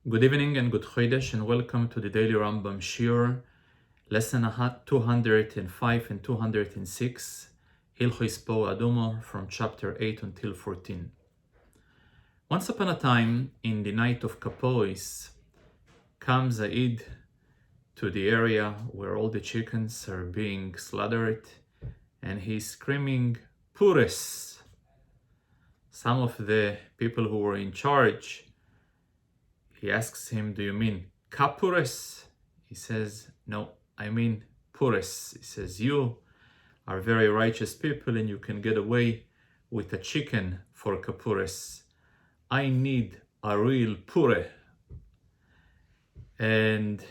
Good evening and good Chodesh, and welcome to the Daily Rambam Shiur, lesson 205 and 206, Hilchos Po Adumo, from chapter 8 until 14. Once upon a time, in the night of Kapois, comes Aid to the area where all the chickens are being slaughtered, and he's screaming, Puris! Some of the people who were in charge, he asks him, do you mean Kapuris? He says, no, I mean Puris. He says, you are very righteous people and you can get away with a chicken for Kapuris. I need a real pure. And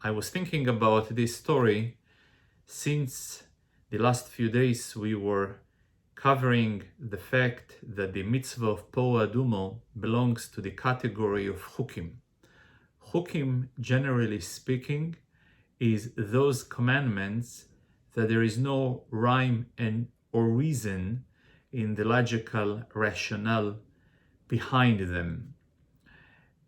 I was thinking about this story since the last few days we were covering the fact that the mitzvah of Po Adumo belongs to the category of chukim. Chukim, generally speaking, is those commandments that there is no rhyme or reason in the logical rationale behind them.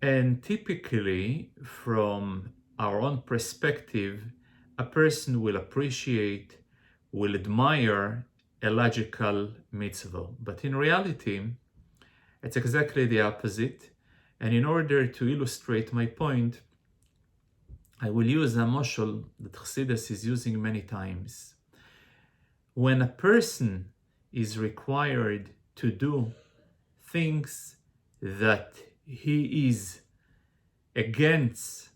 And typically, from our own perspective, a person will appreciate, will admire a logical mitzvah. But in reality, it's exactly the opposite. And in order to illustrate my point, I will use a moshel that Chassidus is using many times. When a person is required to do things that he is against,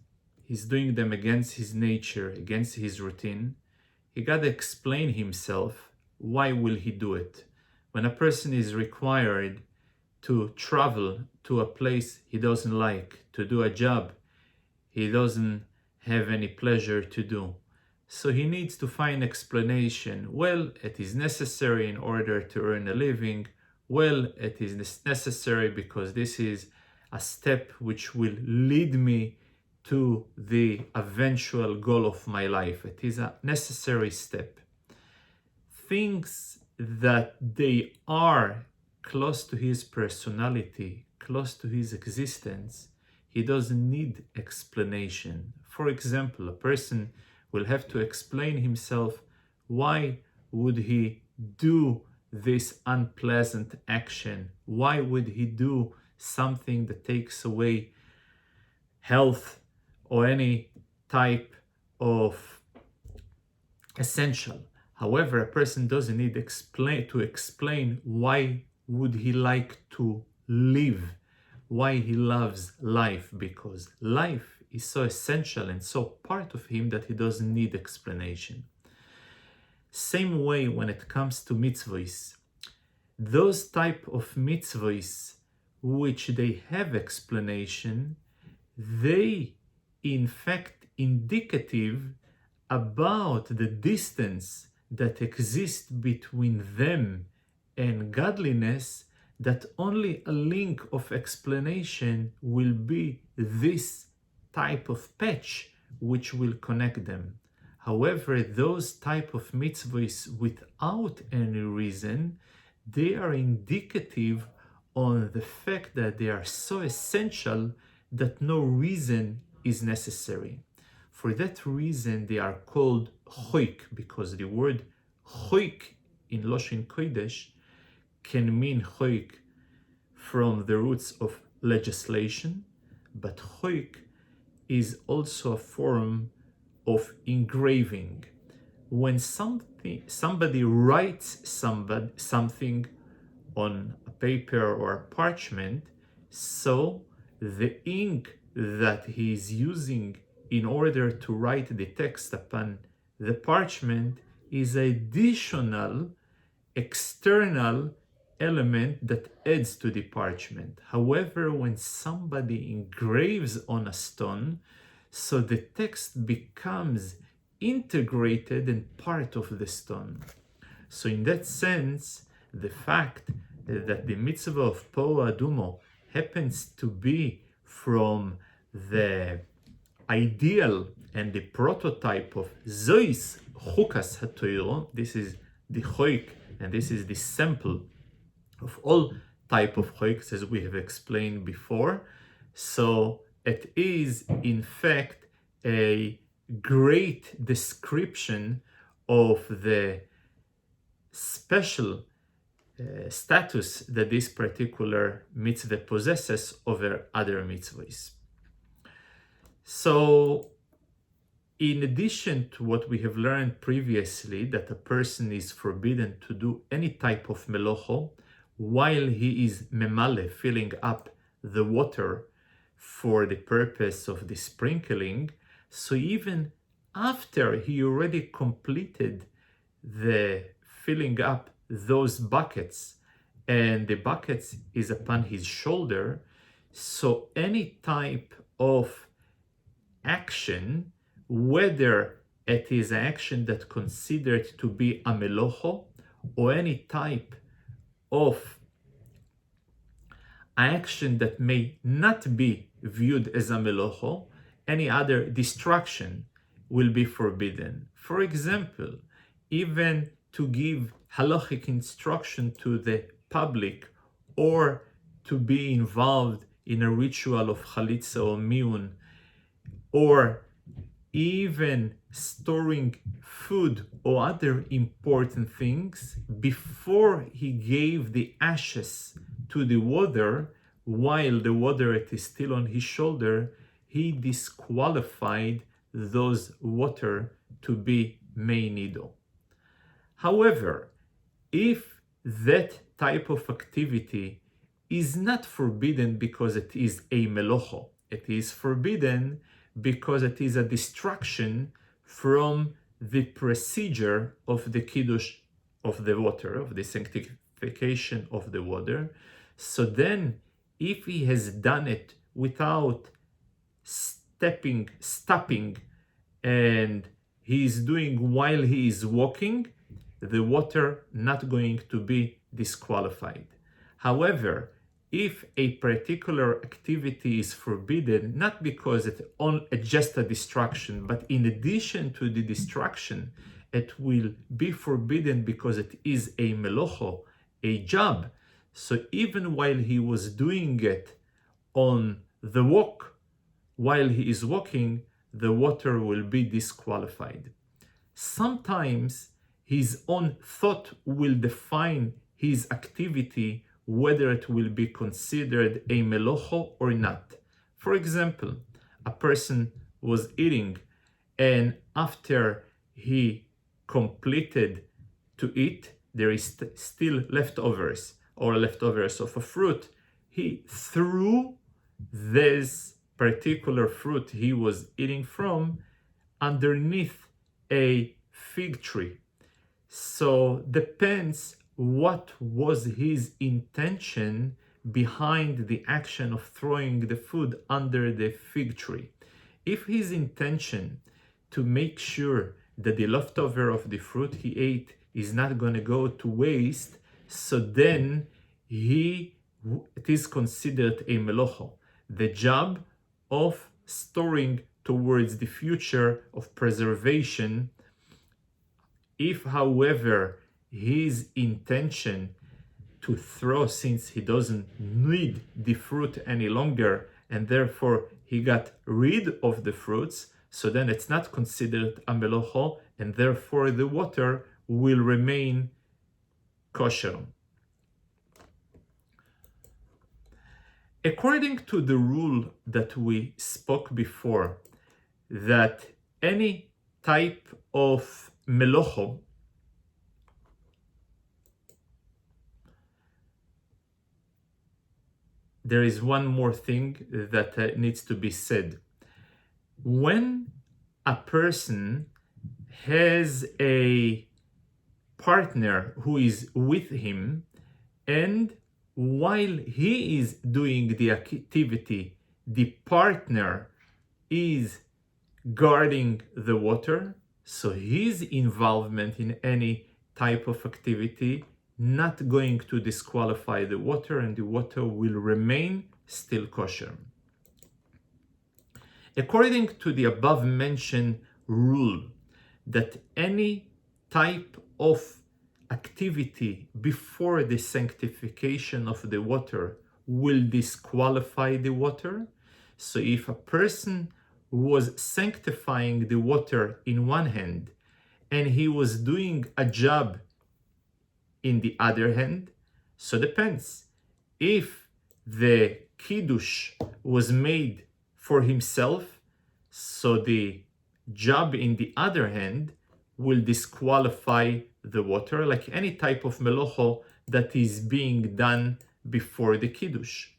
he's doing them against his nature, against his routine, he got to explain himself. Why will he do it? When a person is required to travel to a place he doesn't like, to do a job he doesn't have any pleasure to do, so he needs to find explanation. Well, it is necessary in order to earn a living. Well, it is necessary because this is a step which will lead me to the eventual goal of my life. It is a necessary step. Things that they are close to his personality, close to his existence, he doesn't need explanation. For example, a person will have to explain himself why would he do this unpleasant action? Why would he do something that takes away health or any type of essential? However, a person doesn't need to explain why would he like to live, why he loves life, because life is so essential and so part of him that he doesn't need explanation. Same way when it comes to mitzvahs, those type of mitzvahs which they have explanation, they in fact indicative about the distance that exists between them and godliness, that only a link of explanation will be this type of patch which will connect them. However, those type of mitzvahs without any reason, they are indicative on the fact that they are so essential that no reason is necessary. For that reason, they are called choik, because the word choik in Loshen Kodesh can mean choik from the roots of legislation, but choik is also a form of engraving. When somebody writes something on a paper or a parchment, so the ink that he is using in order to write the text upon the parchment is additional external element that adds to the parchment. However, when somebody engraves on a stone, so the text becomes integrated and part of the stone. So in that sense, the fact that the mitzvah of Po Adumo happens to be from the ideal and the prototype of Zois Chukas HaTorah, this is the choik, and this is the sample of all type of choiks as we have explained before. So it is in fact a great description of the special status that this particular mitzvah possesses over other mitzvahs. So, in addition to what we have learned previously, that a person is forbidden to do any type of melocho while he is memale, filling up the water for the purpose of the sprinkling, so even after he already completed the filling up those buckets and the buckets is upon his shoulder, so any type of action, whether it is an action that considered to be a melocho or any type of action that may not be viewed as a melocho, any other distraction will be forbidden. For example, even to give halachic instruction to the public or to be involved in a ritual of chalitza or miyun, or even storing food or other important things before he gave the ashes to the water, while the water is still on his shoulder, he disqualified those water to be mei nido. However, if that type of activity is not forbidden because it is a melocho, it is forbidden because it is a distraction from the procedure of the kiddush of the water, of the sanctification of the water. So then, if he has done it without stopping, and he is doing while he is walking, the water not going to be disqualified. However, if a particular activity is forbidden, not because it's just a distraction, but in addition to the distraction, it will be forbidden because it is a melocho, a job. So even while he was doing it on the walk, while he is walking, the water will be disqualified. Sometimes his own thought will define his activity, whether it will be considered a melocho or not. For example, a person was eating, and after he completed to eat, there is still leftovers or leftovers of a fruit. He threw this particular fruit he was eating from underneath a fig tree. So depends what was his intention behind the action of throwing the food under the fig tree. If his intention to make sure that the leftover of the fruit he ate is not going to go to waste, so then it is considered a melocho, the job of storing towards the future of preservation. If, however, his intention to throw, since he doesn't need the fruit any longer, and therefore he got rid of the fruits, so then it's not considered a melocho, and therefore the water will remain kosher. According to the rule that we spoke before, that any type of melocho there is one more thing that needs to be said. When a person has a partner who is with him, and while he is doing the activity, the partner is guarding the water, so his involvement in any type of activity not going to disqualify the water, and the water will remain still kosher. According to the above mentioned rule, that any type of activity before the sanctification of the water will disqualify the water, So if a person was sanctifying the water in one hand and he was doing a job in the other hand, so depends. If the kiddush was made for himself, so the job in the other hand will disqualify the water, like any type of melocho that is being done before the kiddush.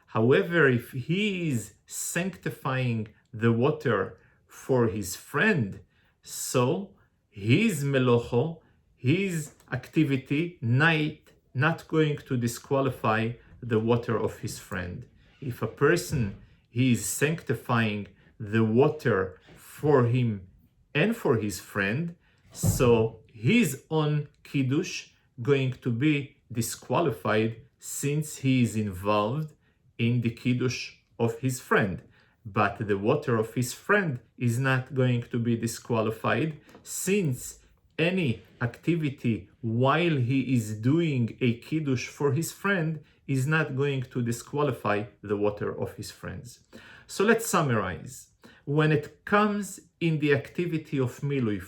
However, if he is sanctifying the water for his friend, so his melocho, his activity, not going to disqualify the water of his friend. If a person he is sanctifying the water for him and for his friend, so his own kiddush going to be disqualified since he is involved in the kiddush of his friend. But the water of his friend is not going to be disqualified since any activity while he is doing a kiddush for his friend is not going to disqualify the water of his friends. So let's summarize. When it comes in the activity of milui,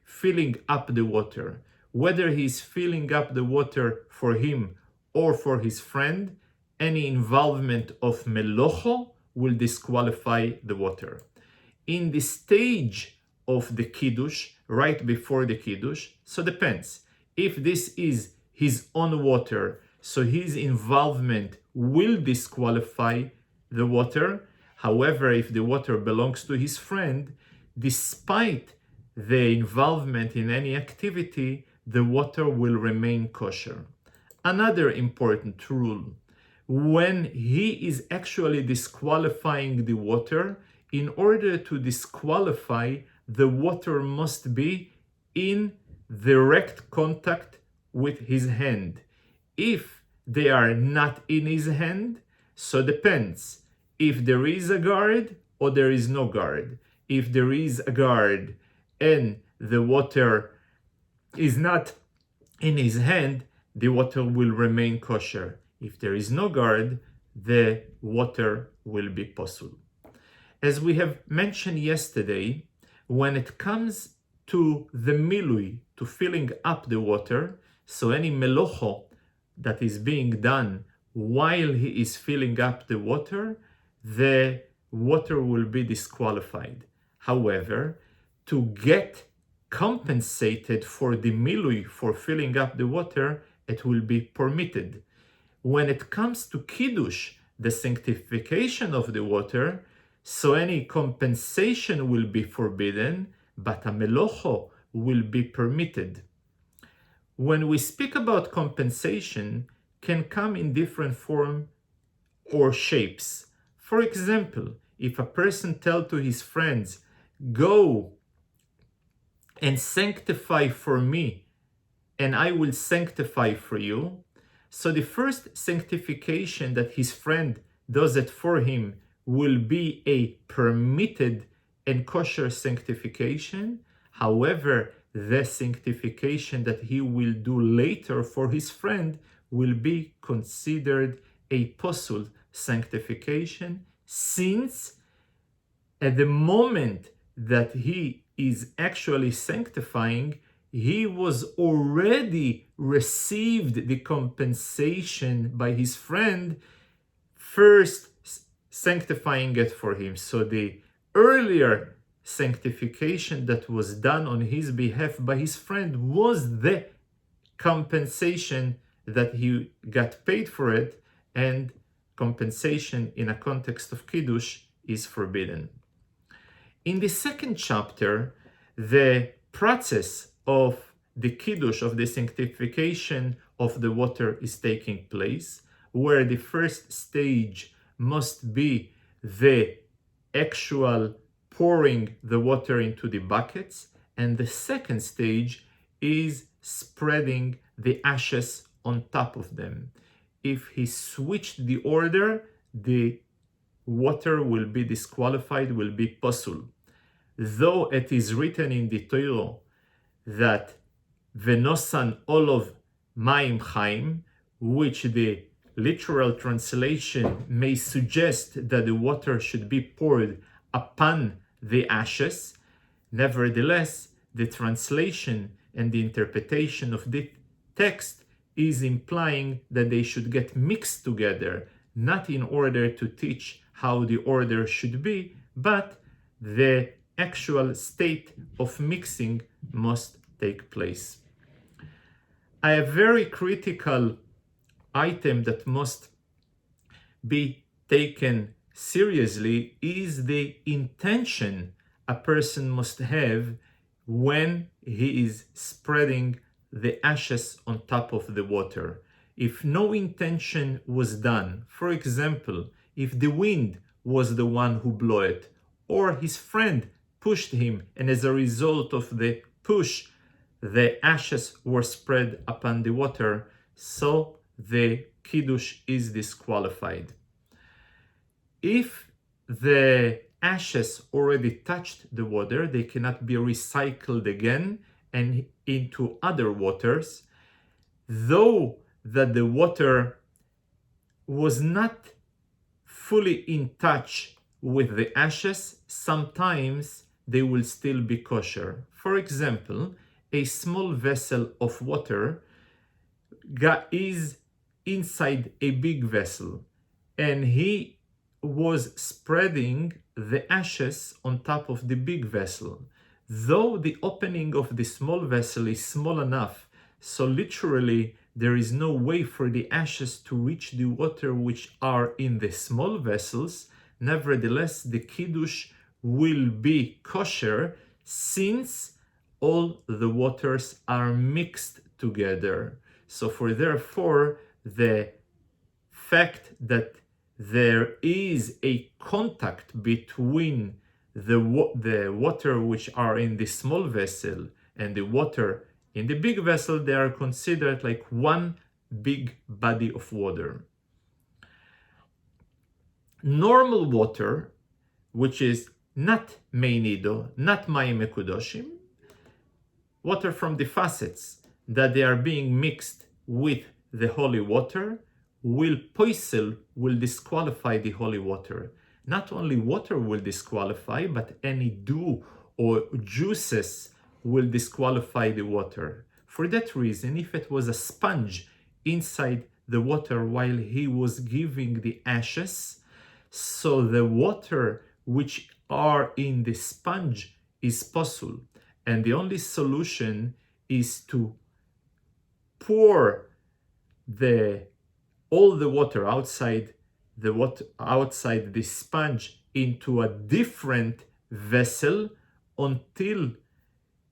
filling up the water, whether he's filling up the water for him or for his friend, any involvement of melocho will disqualify the water. In the stage of the kiddush, right before the kiddush, so depends. If this is his own water, so his involvement will disqualify the water. However, if the water belongs to his friend, despite the involvement in any activity, the water will remain kosher. Another important rule, when he is actually disqualifying the water, in order to disqualify, the water must be in direct contact with his hand. If they are not in his hand, so depends. If there is a guard or there is no guard. If there is a guard and the water is not in his hand, the water will remain kosher. If there is no guard, the water will be pasul. As we have mentioned yesterday, when it comes to the milui, to filling up the water, so any melocho that is being done while he is filling up the water will be disqualified. However, to get compensated for the milui, for filling up the water, it will be permitted. When it comes to kiddush, the sanctification of the water, so any compensation will be forbidden, but a melocho will be permitted. When we speak about compensation, can come in different form or shapes. For example, if a person tells to his friends, go and sanctify for me, and I will sanctify for you. So the first sanctification that his friend does it for him will be a permitted and kosher sanctification. However, the sanctification that he will do later for his friend will be considered a pasul sanctification, since at the moment that he is actually sanctifying, he was already received the compensation by his friend, first sanctifying it for him. So the earlier sanctification that was done on his behalf by his friend was the compensation that he got paid for it, and compensation in a context of kiddush is forbidden. In the second chapter, the process of the kiddush, of the sanctification of the water, is taking place, where the first stage must be the actual pouring the water into the buckets, and the second stage is spreading the ashes on top of them. If he switched the order, the water will be disqualified, will be pasul. Though it is written in the Torah that venosan olov maim chaim, which the literal translation may suggest that the water should be poured upon the ashes. Nevertheless, the translation and the interpretation of the text is implying that they should get mixed together, not in order to teach how the order should be, but the actual state of mixing must take place. A very critical item that must be taken seriously is the intention a person must have when he is spreading the ashes on top of the water. If no intention was done, for example, if the wind was the one who blew it, or his friend pushed him, and as a result of the push, the ashes were spread upon the water, so the kiddush is disqualified. If the ashes already touched the water, they cannot be recycled again and into other waters, though that the water was not fully in touch with the ashes, sometimes they will still be kosher. For example, a small vessel of water is inside a big vessel, and he was spreading the ashes on top of the big vessel. Though the opening of the small vessel is small enough, so literally there is no way for the ashes to reach the water which are in the small vessels, nevertheless the kiddush will be kosher since all the waters are mixed together. So therefore, the fact that there is a contact between the water which are in the small vessel and the water in the big vessel, they are considered like one big body of water. Normal water, which is not mei nido, not mayim mekudoshim, water from the faucets that they are being mixed with the holy water, will disqualify the holy water. Not only water will disqualify, but any dew or juices will disqualify the water. For that reason, if it was a sponge inside the water while he was giving the ashes, so the water which are in the sponge is pasul, and the only solution is to pour all the water outside the sponge into a different vessel until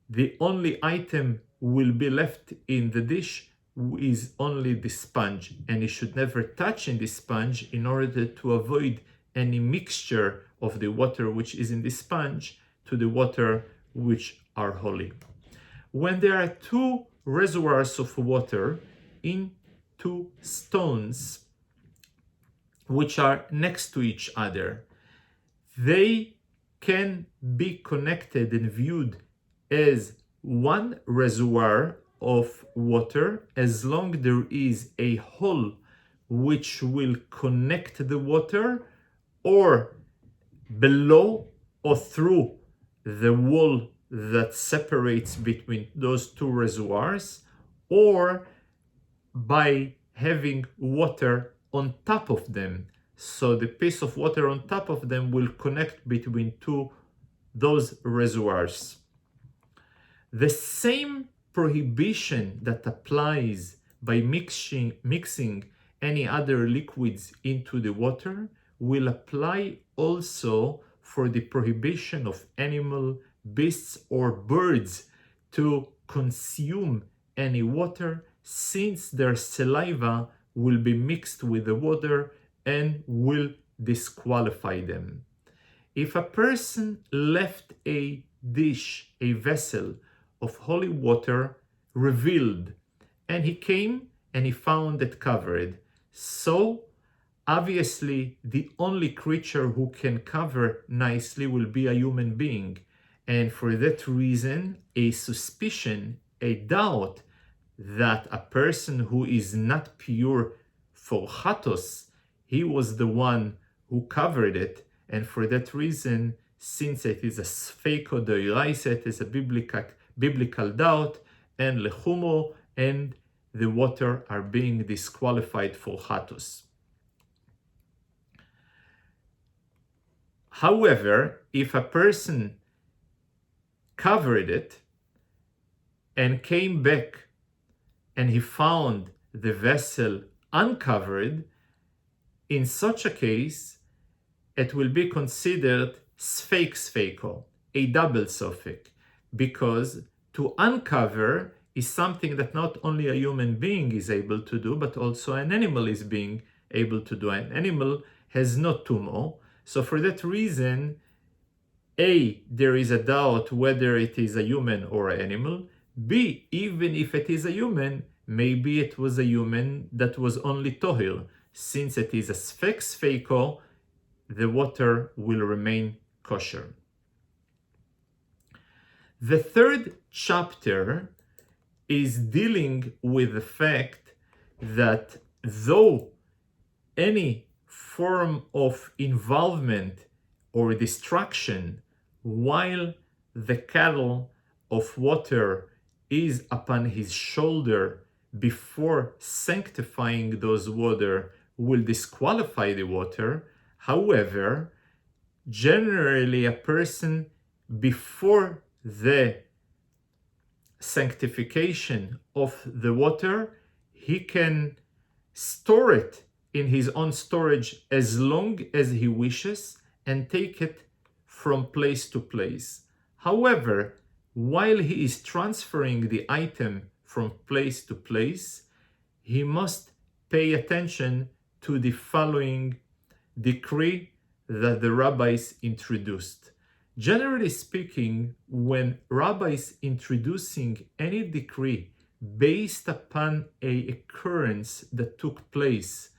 the only item will be left in the dish is only the sponge, and it should never touch in the sponge in order to avoid any mixture of the water which is in the sponge to the water which are holy. When there are two reservoirs of water in two stones which are next to each other, they can be connected and viewed as one reservoir of water as long as there is a hole which will connect the water, or below or through the wall that separates between those two reservoirs, or by having water on top of them. So the piece of water on top of them will connect between those reservoirs. The same prohibition that applies by mixing any other liquids into the water will apply also for the prohibition of animal, beasts, or birds to consume any water, since their saliva will be mixed with the water and will disqualify them. If a person left a dish, a vessel of holy water revealed, and he came and he found it covered, so obviously the only creature who can cover nicely will be a human being, and for that reason a suspicion, a doubt that a person who is not pure for chatos, he was the one who covered it, and for that reason, since it is a sfeiko deoraisa, it is a biblical doubt, and lechumo and the water are being disqualified for chatos. However, if a person covered it and came back and he found the vessel uncovered, in such a case, it will be considered sfeiko, a double suffix, because to uncover is something that not only a human being is able to do, but also an animal is being able to do. An animal has no tumo, so for that reason, A, there is a doubt whether it is a human or an animal. B, even if it is a human, maybe it was a human that was only tohir. Since it is a sfeiko, the water will remain kosher. The third chapter is dealing with the fact that though any form of involvement or destruction while the cattle of water is upon his shoulder before sanctifying those water will disqualify the water, however, generally a person before the sanctification of the water, he can store it in his own storage as long as he wishes and take it from place to place. However, while he is transferring the item from place to place, he must pay attention to the following decree that the rabbis introduced. Generally speaking, when rabbis introducing any decree based upon an occurrence that took place,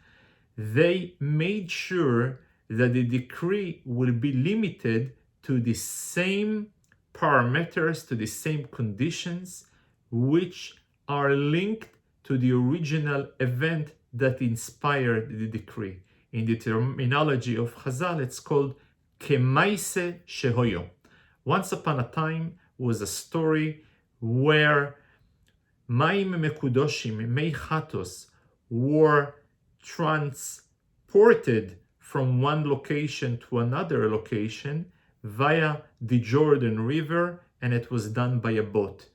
they made sure that the decree will be limited to the same parameters, to the same conditions, which are linked to the original event that inspired the decree. In the terminology of Chazal, it's called Kemaise Shehoyo. Once upon a time was a story where Maim Mekudoshim, Mei Chatos, were transported from one location to another location via the Jordan River, and it was done by a boat.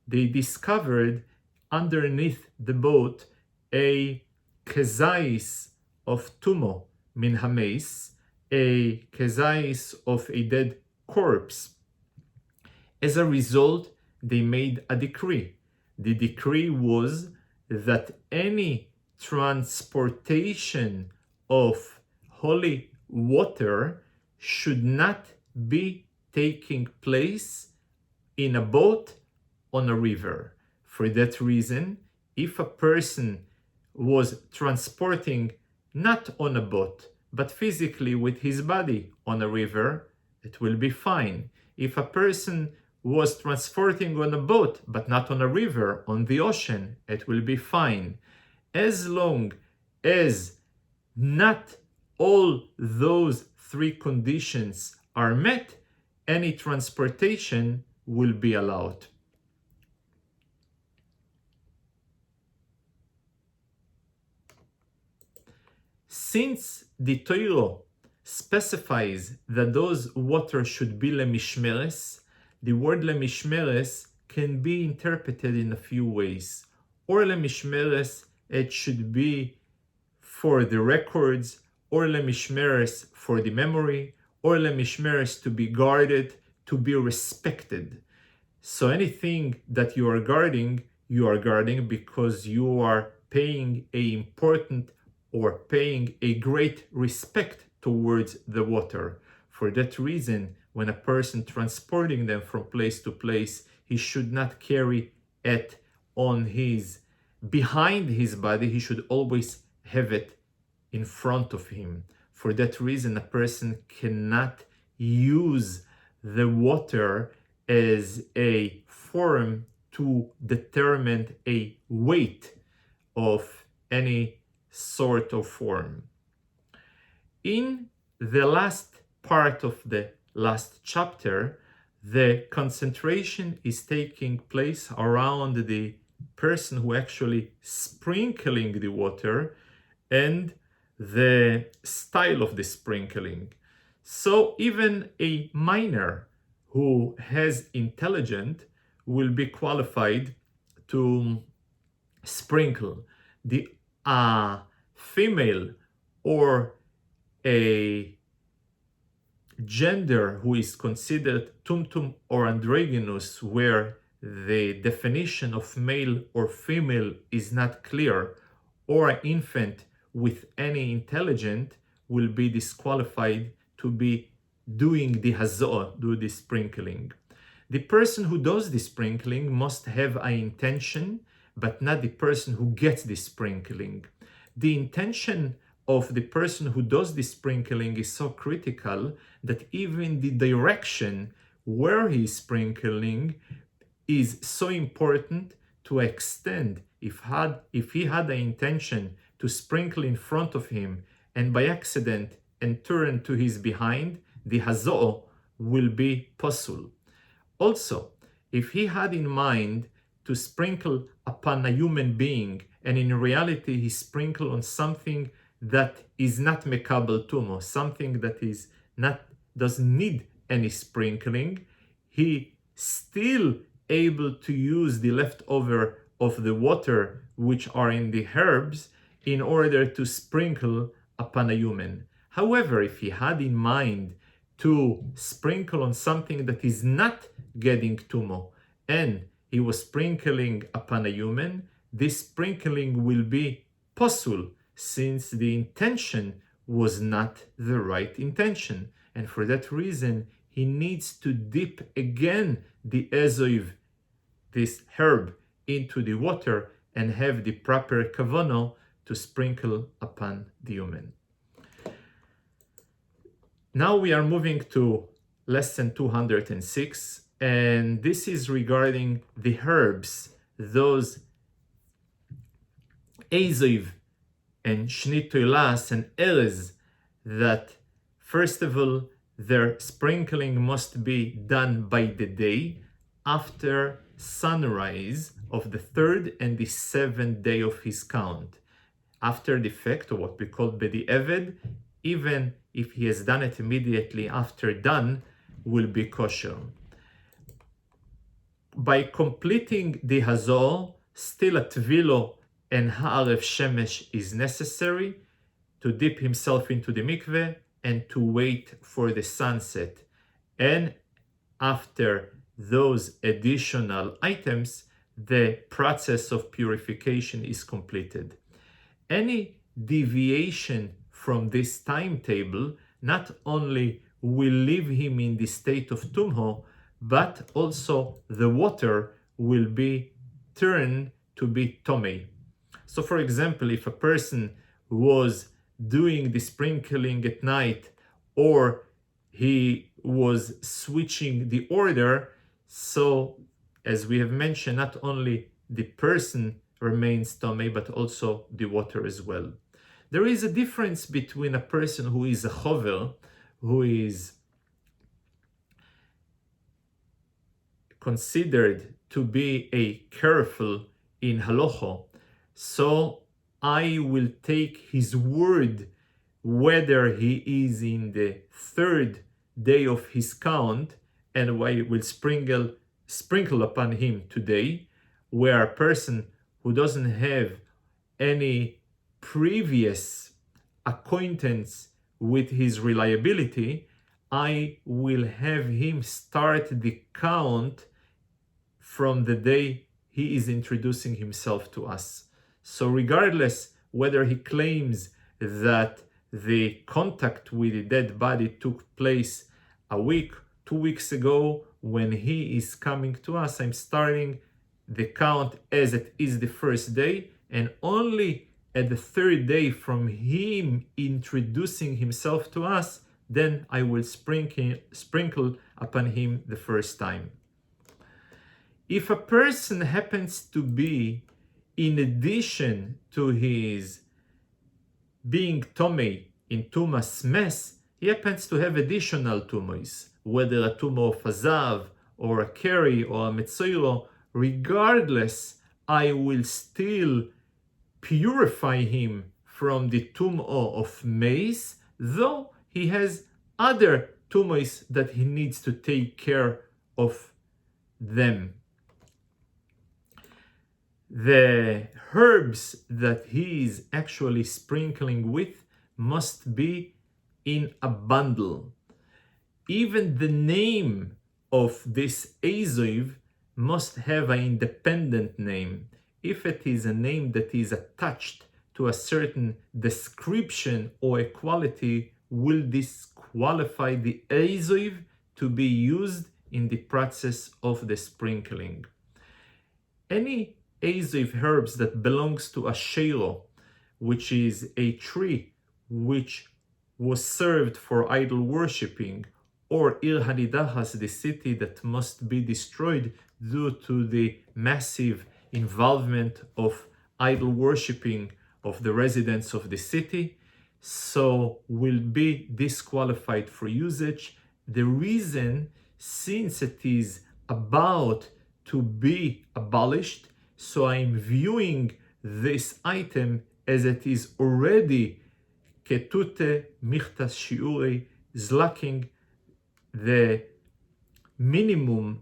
They discovered underneath the boat a kezais of tumo min hameis, a kezais of a dead corpse. As a result, they made a decree. The decree was that any transportation of holy water should not be taking place in a boat on a river. For that reason, if a person was transporting not on a boat, but physically with his body on a river, it will be fine. If a person was transporting on a boat, but not on a river, on the ocean, it will be fine. As long as not all those three conditions are met, any transportation will be allowed. Since the Torah specifies that those water should be lemishmeres, the word lemishmeres can be interpreted in a few ways. Or lemishmeres, it should be for the records, or lemishmeres for the memory, or lemishmeres to be guarded, to be respected. So anything that you are guarding because you are paying a important or paying a great respect towards the water. For that reason, when a person transporting them from place to place, he should not carry it on behind his body. He should always have it in front of him. For that reason, a person cannot use the water as a forum to determine a weight of any sort of form. In the last part of the last chapter, the concentration is taking place around the person who actually sprinkling the water and the style of the sprinkling. So even a minor who has intelligence will be qualified to sprinkle. The female or a gender who is considered tumtum or androgynous, where the definition of male or female is not clear, or an infant with any intelligence will be disqualified to be doing the hazoah, do the sprinkling. The person who does the sprinkling must have an intention, but not the person who gets the sprinkling. The intention of the person who does the sprinkling is so critical that even the direction where he is sprinkling is so important to extend. If he had the intention to sprinkle in front of him and by accident and turn to his behind, the hazoah will be pasul. Also, if he had in mind to sprinkle upon a human being and in reality he sprinkled on something that is not mekabel tumo, something that is not doesn't need any sprinkling, he still able to use the leftover of the water which are in the herbs in order to sprinkle upon a human. However, if he had in mind to sprinkle on something that is not getting tumo and he was sprinkling upon a human, this sprinkling will be pasul, since the intention was not the right intention. And for that reason, he needs to dip again the ezoiv, this herb, into the water and have the proper kavano to sprinkle upon the human. Now we are moving to lesson 206, and this is regarding the herbs, those ezoiv and shnit toilas and erez, that first of all their sprinkling must be done by the day after sunrise of the third and the seventh day of his count. After the fact, or what we call bedi eved, even if he has done it immediately after done, will be kosher. By completing the hazor, still a tvilo and ha'arev shemesh is necessary to dip himself into the mikveh and to wait for the sunset. And after those additional items, the process of purification is completed. Any deviation from this timetable not only will leave him in the state of tumho, but also the water will be turned to be tomei. So for example, if a person was doing the sprinkling at night, or he was switching the order, so as we have mentioned, not only the person remains tomei, but also the water as well. There is a difference between a person who is a chover, who is considered to be a careful in halacha. So I will take his word whether he is in the third day of his count, and I will sprinkle upon him today, where a person who doesn't have any previous acquaintance with his reliability, I will have him start the count from the day he is introducing himself to us. So regardless whether he claims that the contact with the dead body took place a week, 2 weeks ago, when he is coming to us, I'm starting the count as it is the first day, and only at the third day from him introducing himself to us, then I will sprinkle upon him the first time. If a person happens to be, in addition to his being Tomei in Tumas Mes, he happens to have additional Tumois, whether a Tumo of Azav, or a Keri, or a Metzoiro. Regardless, I will still purify him from the Tumo of Meis, though he has other Tumois that he needs to take care of them. The herbs that he is actually sprinkling with must be in a bundle. Even the name of this Azoiv must have an independent name. If it is a name that is attached to a certain description or a quality, will disqualify the Azoiv to be used in the process of the sprinkling. Any Azoiv herbs that belongs to Ashero, which is a tree which was served for idol worshipping, or Ir Hanidahas, the city that must be destroyed due to the massive involvement of idol worshipping of the residents of the city, so will be disqualified for usage. The reason, since it is about to be abolished, so I'm viewing this item as it is already ketute michtas shiurei, lacking the minimum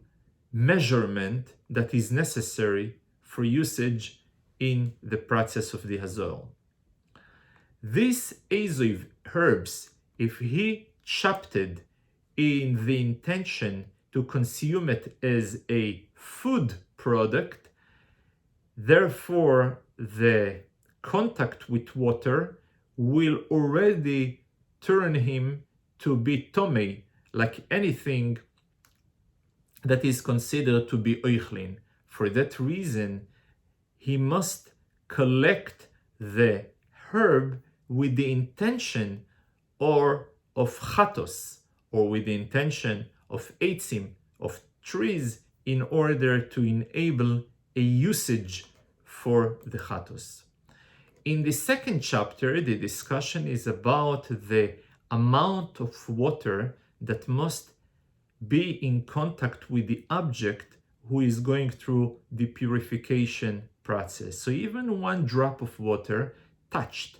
measurement that is necessary for usage in the process of the Hazor. These Azoiv herbs, if he chopped it in the intention to consume it as a food product, therefore the contact with water will already turn him to be tomei, like anything that is considered to be oichlin. For that reason, he must collect the herb with the intention or of chatos, or with the intention of eitzim, of trees, in order to enable a usage for the chatos. In the second chapter, the discussion is about the amount of water that must be in contact with the object who is going through the purification process. So even one drop of water touched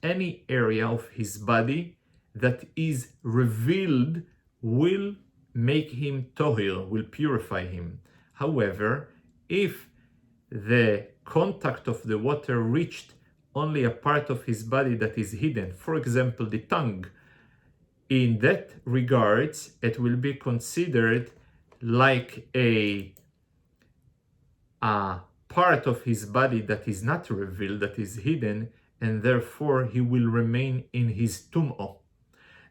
any area of his body that is revealed will make him tohir, will purify him. However, if the contact of the water reached only a part of his body that is hidden, for example, the tongue, in that regards, it will be considered like a part of his body that is not revealed, that is hidden, and therefore he will remain in his tum'o.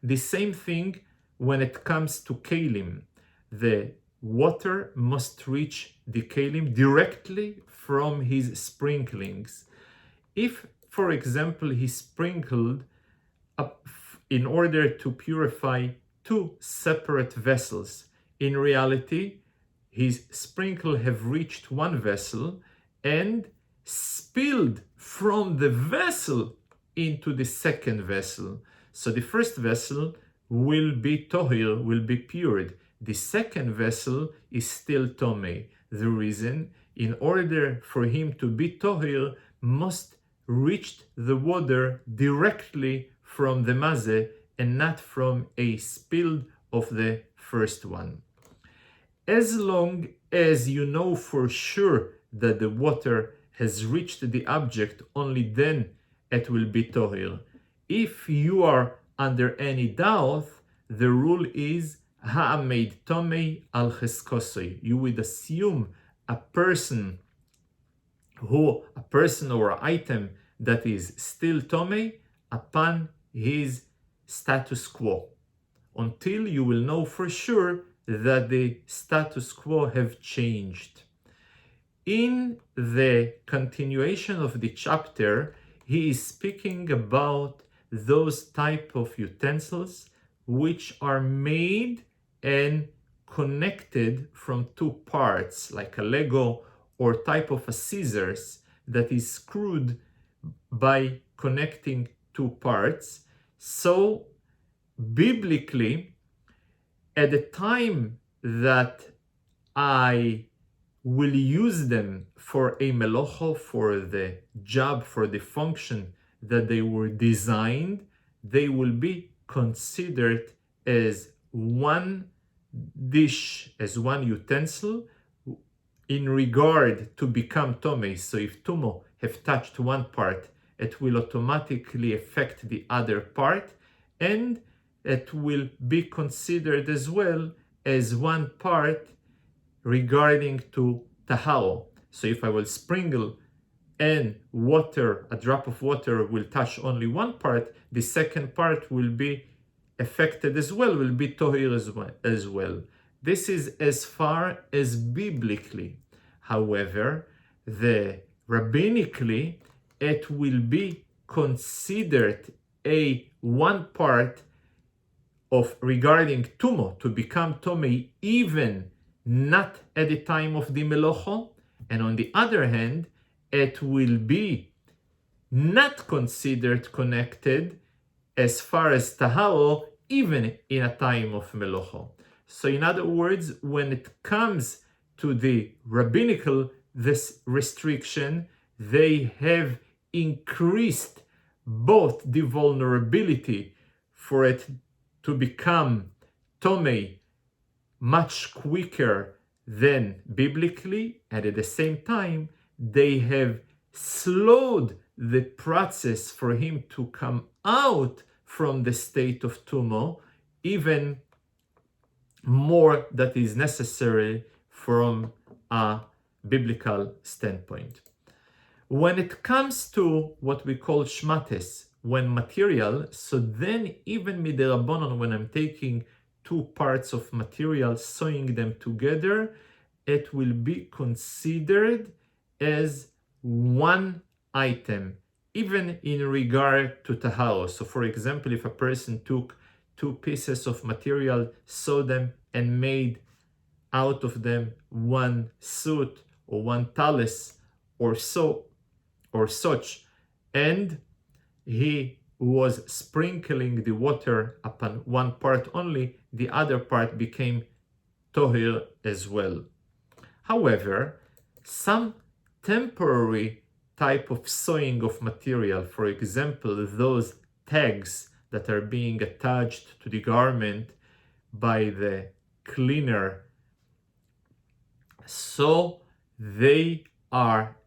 The same thing when it comes to kelim. The water must reach the kelim directly from his sprinklings. If, for example, he sprinkled up in order to purify two separate vessels, in reality, his sprinkle have reached one vessel and spilled from the vessel into the second vessel. So the first vessel will be tohir, will be pured. The second vessel is still tomei. The reason, in order for him to be tohir, must reach the water directly from the mazeh and not from a spill of the first one. As long as you know for sure that the water has reached the object, only then it will be tohir. If you are under any doubt, the rule is ha'ameid tomei al cheskosoi. You would assume a person or an item that is still tomei upon his status quo, until you will know for sure that the status quo have changed. In the continuation of the chapter, he is speaking about those type of utensils which are made and connected from two parts, like a Lego or type of a scissors that is screwed by connecting two parts. So biblically, at the time that I will use them for a melocho, for the job, for the function that they were designed, they will be considered as one dish, as one utensil in regard to become tome. So if tumo have touched one part, it will automatically affect the other part, and it will be considered as well as one part regarding to tahao. So if I will sprinkle and water, a drop of water will touch only one part, the second part will be affected as well, will be tohir as well. This is as far as biblically. However, the rabbinically, it will be considered a one part of regarding tumo, to become tome, even not at the time of the melocho, and on the other hand, it will be not considered connected as far as tahao, even in a time of melocho. So in other words, when it comes to the rabbinical, this restriction, they have increased both the vulnerability for it to become tome much quicker than biblically, and at the same time, they have slowed the process for him to come out from the state of tumo even more that is necessary from a biblical standpoint. When it comes to what we call shmates, when material, so then even midirabanan, when I'm taking two parts of material, sewing them together, it will be considered as one item, even in regard to tahao. So for example, if a person took two pieces of material, sewed them, and made out of them one suit or one talis or so or such, and he was sprinkling the water upon one part only, the other part became tohir as well. However, some temporary type of sewing of material, for example, those tags that are being attached to the garment by the cleaner, so they are,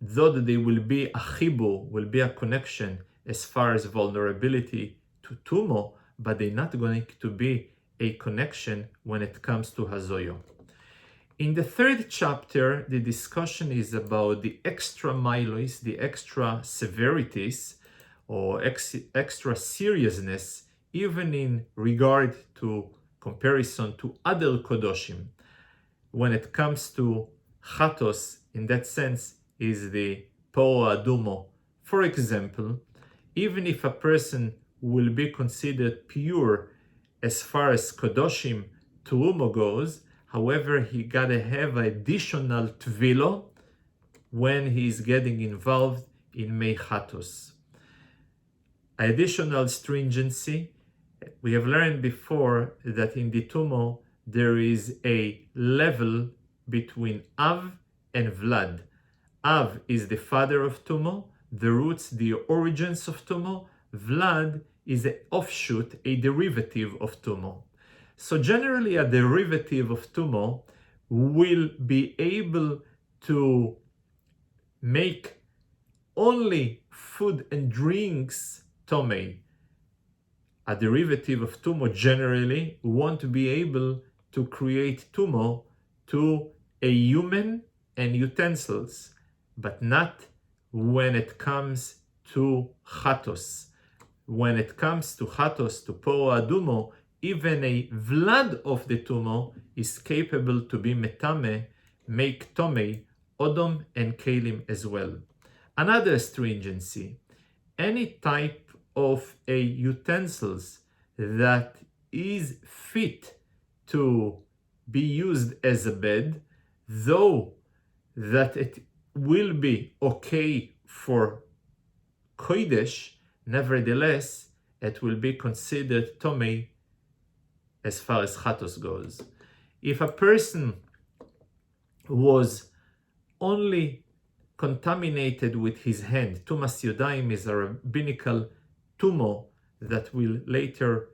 though they will be a chibu, will be a connection as far as vulnerability to tumo, but they're not going to be a connection when it comes to hazoyo. In the third chapter, the discussion is about the extra milos, the extra severities, or extra seriousness, even in regard to comparison to other kodoshim. When it comes to chatos, in that sense, is the poa adumo. For example, even if a person will be considered pure as far as kodoshim tuumo goes, however, he gotta have additional tvilo when he's getting involved in meichatos. Additional stringency. We have learned before that in the tumo there is a level between Av and Vlad. Av is the father of tumo, the roots, the origins of tumo. Vlad is an offshoot, a derivative of tumo. So generally a derivative of tumo will be able to make only food and drinks tome. A derivative of tumo generally won't be able to create tumo to a human and utensils, but not when it comes to chatos. When it comes to chatos, to poa adumo, even a vlad of the tumo is capable to be metame, make tome, odom and kalim as well. Another stringency, any type of a utensils that is fit to be used as a bed, though that it will be okay for kodesh, nevertheless, it will be considered tomei as far as chatos goes. If a person was only contaminated with his hand, tumas yodayim is a rabbinical tumo that we'll later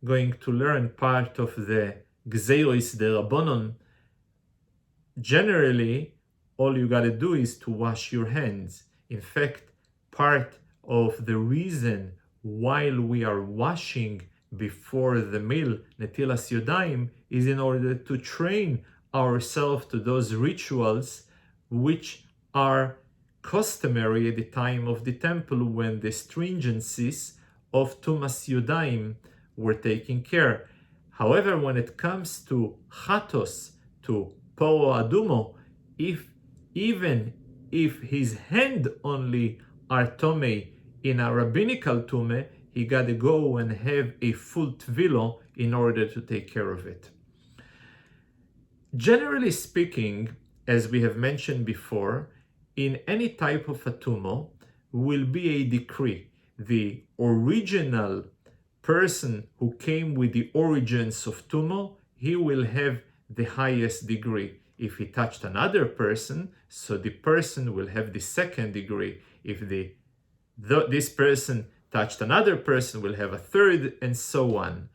going to learn, part of the Gzeiros de Rabbanon. Generally, all you gotta do is to wash your hands. In fact, part of the reason while we are washing before the meal, netilas yodayim, is in order to train ourselves to those rituals which are customary at the time of the temple, when the stringencies of tumas yodayim were taking care. However, when it comes to chatos, to po'o adumo, even if his hand only are tomei in a rabbinical tume, he got to go and have a full tvilo in order to take care of it. Generally speaking, as we have mentioned before, in any type of a tumo will be a decree. The original person who came with the origins of tumo, he will have the highest degree. If he touched another person, so the person will have the second degree. If this person touched another person, will have a third, and so on.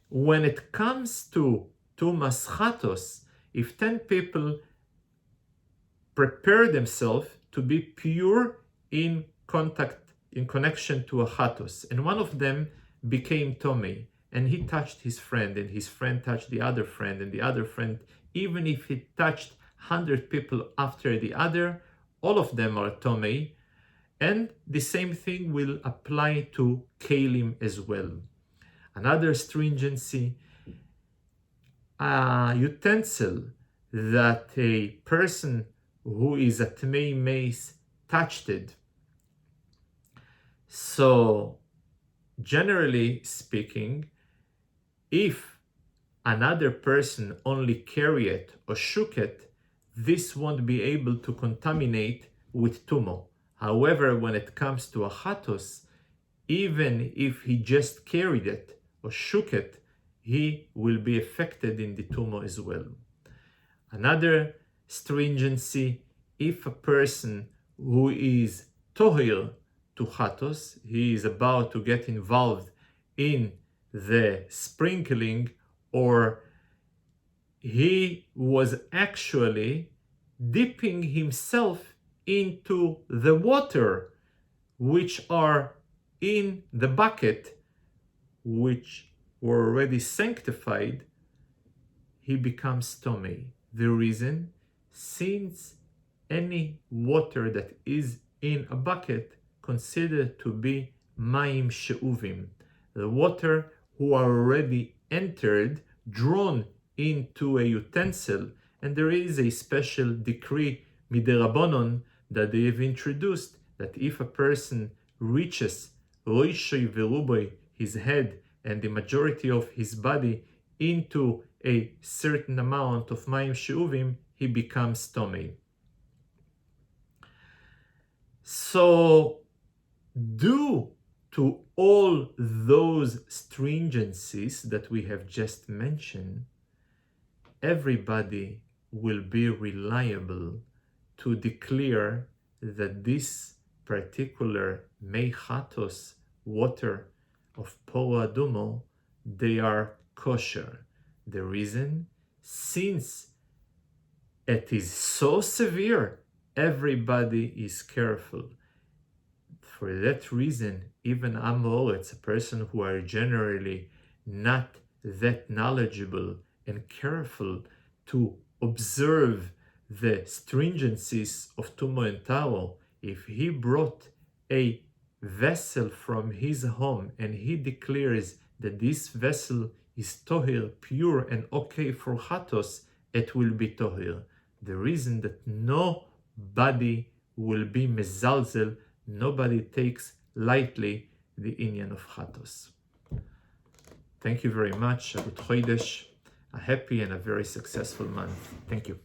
When it comes to tumas chatos, if 10 people prepare themselves to be pure in connection to a chatos, and one of them became tomei, and he touched his friend, and his friend touched the other friend, and the other friend, even if he touched 100 people after the other, all of them are tomei, and the same thing will apply to kelim as well. Another stringency, a utensil that a person who is a tmei meis touched it. So generally speaking, if another person only carry it or shook it, this won't be able to contaminate with tumo. However, when it comes to a chatos, even if he just carried it or shook it, he will be affected in the tumo as well. Another stringency, if a person who is tohir to chatos, he is about to get involved in the sprinkling, or he was actually dipping himself into the water which are in the bucket, which were already sanctified, he becomes tomei. The reason, since any water that is in a bucket considered to be mayim she'uvim, the water who are already entered, drawn into a utensil, and there is a special decree miderabonon that they have introduced, that if a person reaches roishoi veruboi, his head and the majority of his body, into a certain amount of mayim she'uvim, he becomes tomei. So, due to all those stringencies that we have just mentioned, everybody will be reliable to declare that this particular mei chatos, water of po'o adumo, they are kosher. The reason, since it is so severe, everybody is careful. For that reason, even Am Ha'aretz, a person who are generally not that knowledgeable and careful to observe the stringencies of tumo and taro, if he brought a vessel from his home and he declares that this vessel is tohir, pure and okay for chatos, it will be tohir. The reason that nobody will be mezalzel, nobody takes lightly the inyan of chatos. Thank you very much. Shabbat Chodesh, a happy and a very successful month. Thank you.